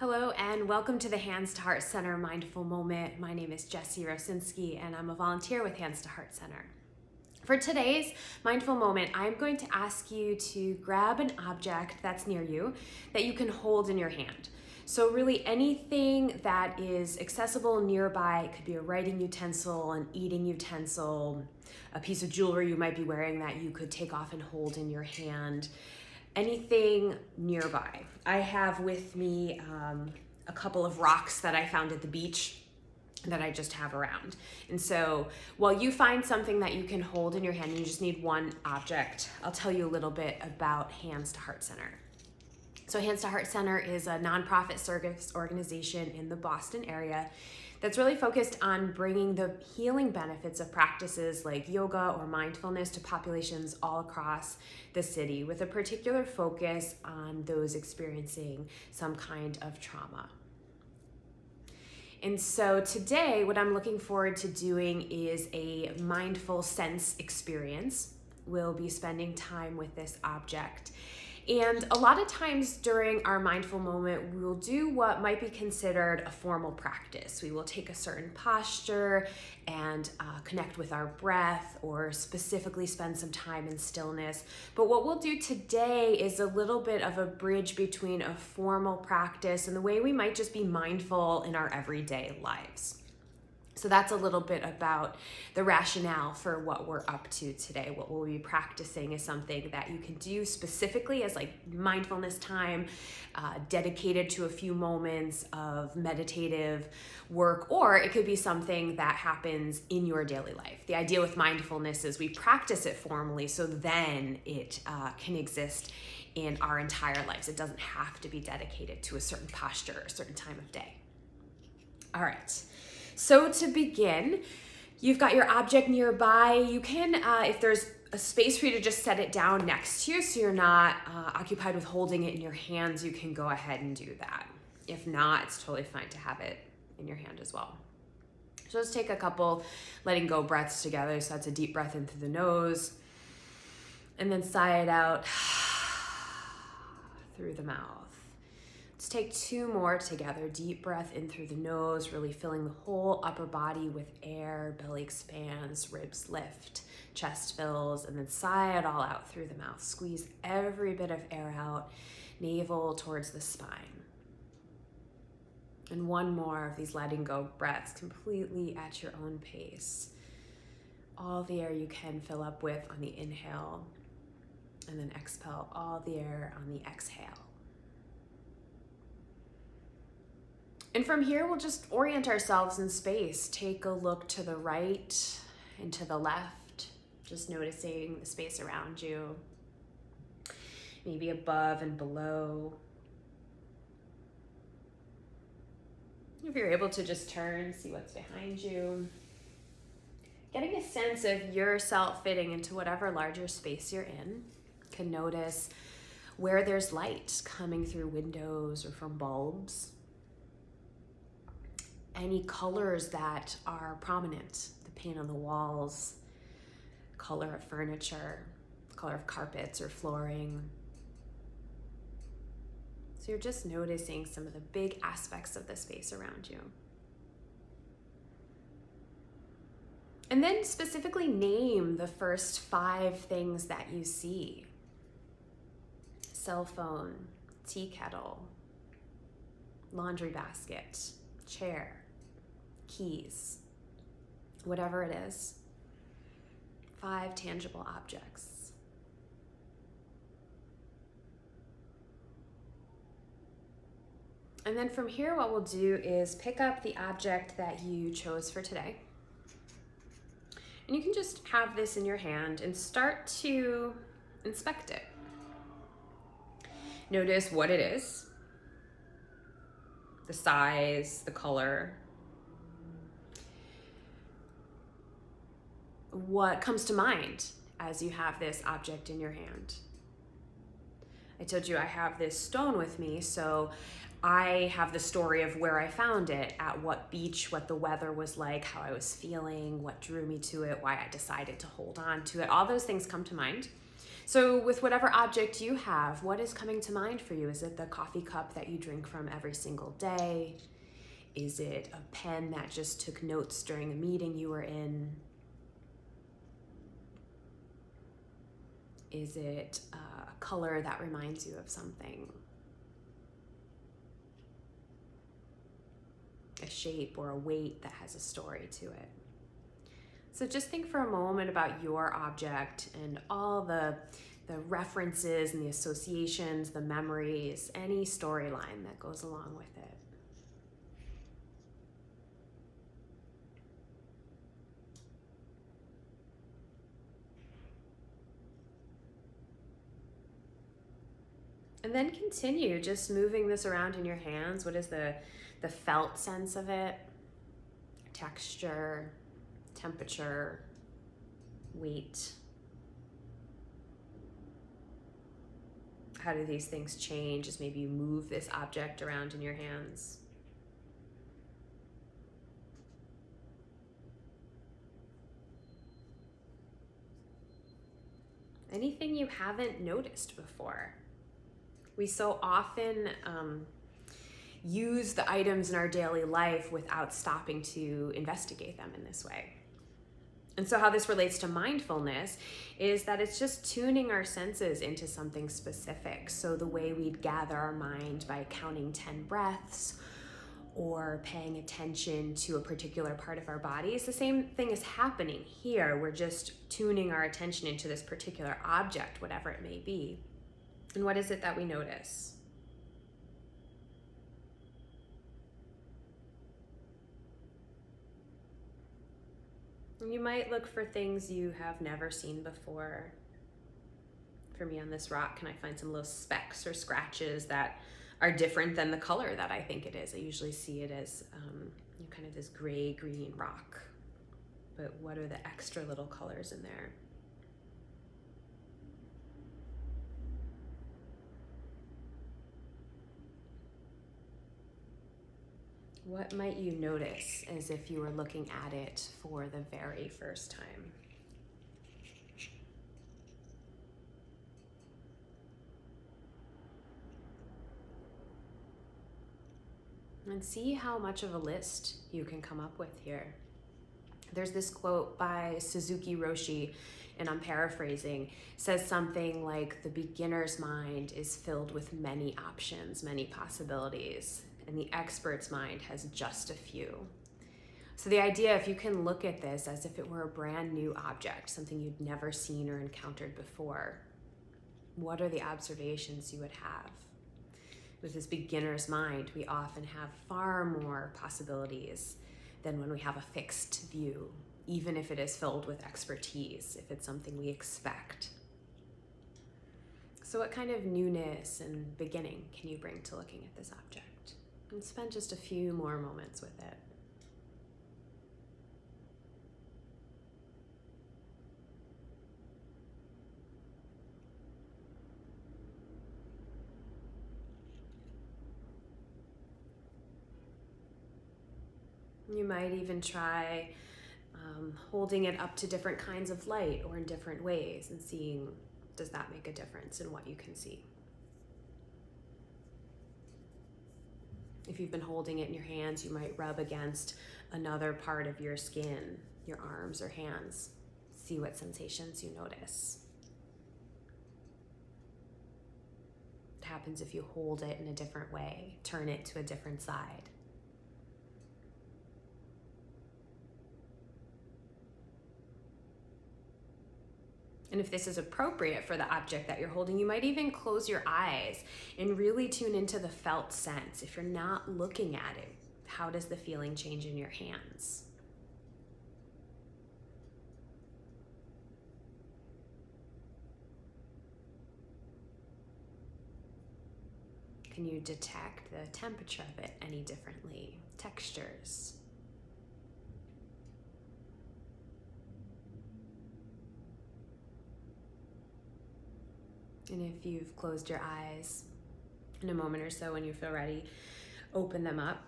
Hello and welcome to the Hands to Heart Center Mindful Moment. My name is Jessi Rosinski and I'm a volunteer with Hands to Heart Center. For today's mindful moment, I'm going to ask you to grab an object that's near you that you can hold in your hand. So really anything that is accessible nearby. It could be a writing utensil, an eating utensil, a piece of jewelry you might be wearing that you could take off and hold in your hand. Anything nearby. I have with me a couple of rocks that I found at the beach that I just have around. And so while you find something that you can hold in your hand, you just need one object, I'll tell you a little bit about Hands to Heart Center. So Hands to Heart Center is a nonprofit service organization in the Boston area that's really focused on bringing the healing benefits of practices like yoga or mindfulness to populations all across the city, with a particular focus on those experiencing some kind of trauma. And so today, what I'm looking forward to doing is a mindful sense experience. We'll be spending time with this object. And a lot of times during our mindful moment, we will do what might be considered a formal practice. We will take a certain posture and connect with our breath, or specifically spend some time in stillness. But what we'll do today is a little bit of a bridge between a formal practice and the way we might just be mindful in our everyday lives. So that's a little bit about the rationale for what we're up to today. What we'll be practicing is something that you can do specifically as like mindfulness time, dedicated to a few moments of meditative work, or it could be something that happens in your daily life. The idea with mindfulness is we practice it formally, so then it can exist in our entire lives. It doesn't have to be dedicated to a certain posture or a certain time of day. All right. So to begin, you've got your object nearby. You can, if there's a space for you to just set it down next to you so you're not occupied with holding it in your hands, you can go ahead and do that. If not, it's totally fine to have it in your hand as well. So let's take a couple letting go breaths together. So that's a deep breath in through the nose and then sigh it out through the mouth. Let's take two more together. Deep breath in through the nose, really filling the whole upper body with air. Belly expands, ribs lift, chest fills, and then sigh it all out through the mouth. Squeeze every bit of air out, navel towards the spine. And one more of these letting go breaths, completely at your own pace. All the air you can fill up with on the inhale, and then expel all the air on the exhale. And from here, we'll just orient ourselves in space. Take a look to the right and to the left, just noticing the space around you, maybe above and below. If you're able to just turn, see what's behind you. Getting a sense of yourself fitting into whatever larger space you're in. You can notice where there's light coming through windows or from bulbs. Any colors that are prominent, the paint on the walls, color of furniture, color of carpets or flooring. So you're just noticing some of the big aspects of the space around you. And then specifically name the first 5 things that you see. Cell phone, tea kettle, laundry basket, chair, keys, whatever it is. 5 tangible objects. And then from here, what we'll do is pick up the object that you chose for today. And you can just have this in your hand and start to inspect it. Notice what it is, the size, the color. What comes to mind as you have this object in your hand? I told you I have this stone with me, so I have the story of where I found it, at what beach, what the weather was like, how I was feeling, what drew me to it, why I decided to hold on to it. All those things come to mind. So with whatever object you have, what is coming to mind for you? Is it the coffee cup that you drink from every single day? Is it a pen that just took notes during a meeting you were in? Is it a color that reminds you of something? A shape or a weight that has a story to it? So just think for a moment about your object and all the references and the associations, the memories, any storyline that goes along with it. And then continue just moving this around in your hands. What is the felt sense of it? Texture, temperature, weight. How do these things change as maybe you move this object around in your hands? Anything you haven't noticed before? We so often use the items in our daily life without stopping to investigate them in this way. And so how this relates to mindfulness is that it's just tuning our senses into something specific. So the way we'd gather our mind by counting 10 breaths or paying attention to a particular part of our body, is the same thing is happening here. We're just tuning our attention into this particular object, whatever it may be. And what is it that we notice? You might look for things you have never seen before. For me on this rock, can I find some little specks or scratches that are different than the color that I think it is? I usually see it as kind of this gray-green rock. But what are the extra little colors in there? What might you notice as if you were looking at it for the very first time? And see how much of a list you can come up with here. There's this quote by Suzuki Roshi, and I'm paraphrasing, says something like, the beginner's mind is filled with many options, many possibilities, and the expert's mind has just a few. So the idea, if you can look at this as if it were a brand new object, something you'd never seen or encountered before, what are the observations you would have? With this beginner's mind, we often have far more possibilities than when we have a fixed view, even if it is filled with expertise, if it's something we expect. So what kind of newness and beginning can you bring to looking at this object? And spend just a few more moments with it. You might even try holding it up to different kinds of light or in different ways and seeing, does that make a difference in what you can see? If you've been holding it in your hands, you might rub against another part of your skin, your arms or hands. See what sensations you notice. What happens if you hold it in a different way, turn it to a different side? And if this is appropriate for the object that you're holding, you might even close your eyes and really tune into the felt sense. If you're not looking at it, how does the feeling change in your hands? Can you detect the temperature of it any differently? Textures? And if you've closed your eyes, in a moment or so when you feel ready, open them up.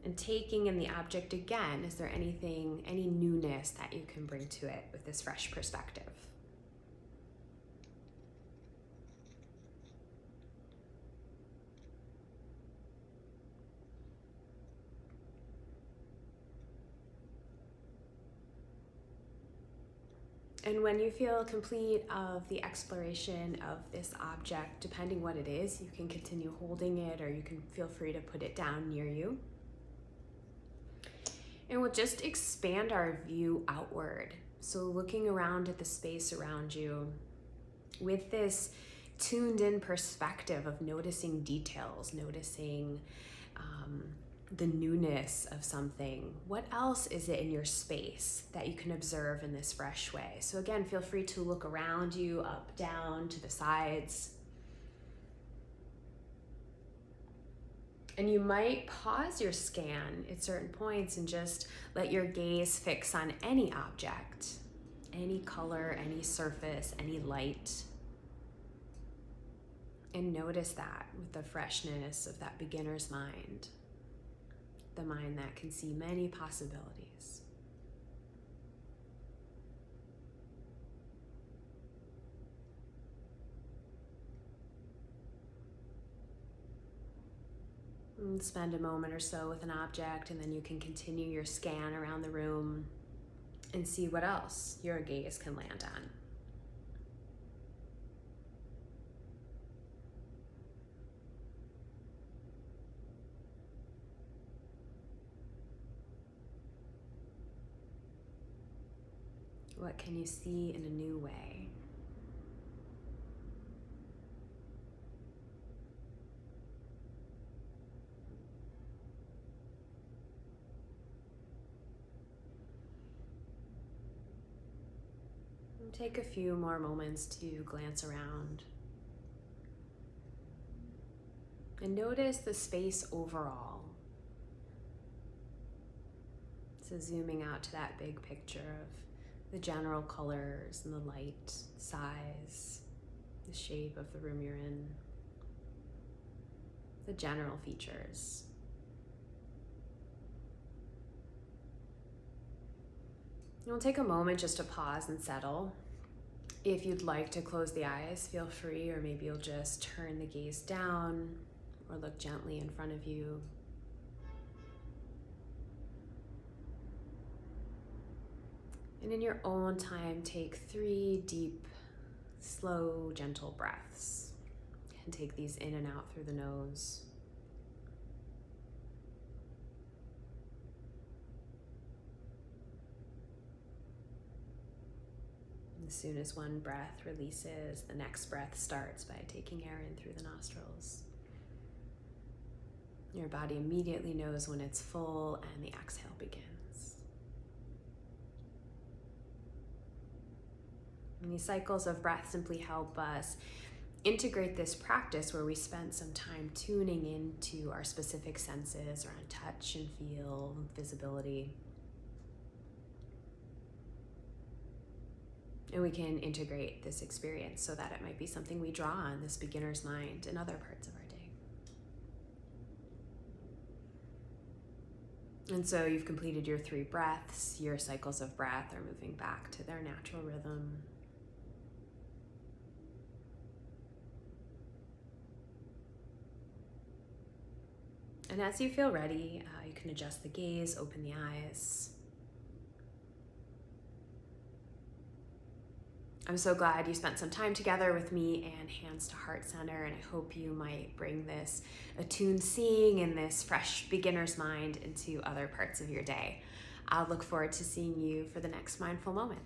And taking in the object again, is there anything, any newness that you can bring to it with this fresh perspective? And when you feel complete of the exploration of this object, depending what it is, you can continue holding it, or you can feel free to put it down near you. And we'll just expand our view outward. So looking around at the space around you with this tuned in perspective of noticing details, noticing the newness of something. What else is it in your space that you can observe in this fresh way? So again, feel free to look around you, up, down, to the sides. And you might pause your scan at certain points and just let your gaze fix on any object, any color, any surface, any light. And notice that with the freshness of that beginner's mind, the mind that can see many possibilities. And spend a moment or so with an object, and then you can continue your scan around the room and see what else your gaze can land on. What can you see in a new way? And take a few more moments to glance around and notice the space overall. So zooming out to that big picture of the general colors and the light, size, the shape of the room you're in, the general features. And we'll take a moment just to pause and settle. If you'd like to close the eyes, feel free, or maybe you'll just turn the gaze down or look gently in front of you. And in your own time, take 3 deep, slow, gentle breaths. And take these in and out through the nose. And as soon as one breath releases, the next breath starts by taking air in through the nostrils. Your body immediately knows when it's full and the exhale begins. And these cycles of breath simply help us integrate this practice where we spend some time tuning into our specific senses around touch and feel, visibility. And we can integrate this experience so that it might be something we draw on, this beginner's mind, in other parts of our day. And so you've completed your 3 breaths. Your cycles of breath are moving back to their natural rhythm. And as you feel ready, you can adjust the gaze, open the eyes. I'm so glad you spent some time together with me and Hands to Heart Center, and I hope you might bring this attuned seeing and this fresh beginner's mind into other parts of your day. I'll look forward to seeing you for the next mindful moment.